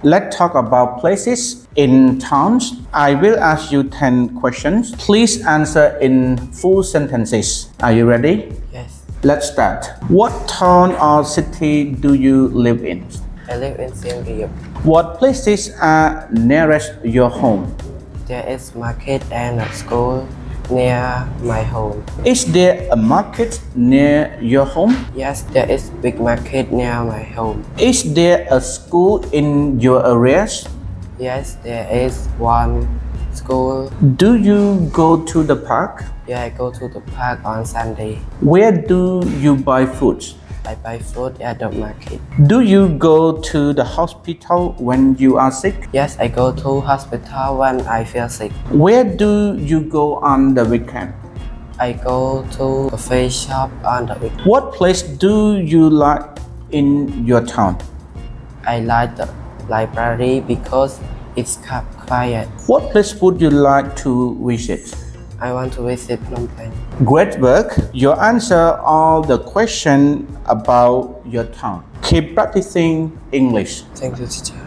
Let's talk about places in towns. I will ask you 10 questions. Please answer in full sentences. Are you ready? Yes, Let's start. What town or city do you live in? I live in Siem Reap. What places are nearest your home? There is market and a school near my home. Is there a market near your home? Yes, there is big market near my home. Is there a school in your areas? Yes, there is one school. Do you go to the park? Yeah, I go to the park on Sunday. Where do you buy food? I buy food at the market. Do you go to the hospital when you are sick? Yes, I go to hospital when I feel sick. Where do you go on the weekend? I go to cafe shop on the weekend. What place do you like in your town? I like the library because it's quiet. What place would you like to visit? I want to visit Phnom Penh. Great work. You answer all the questions about your town. Keep practicing English. Thank you, teacher.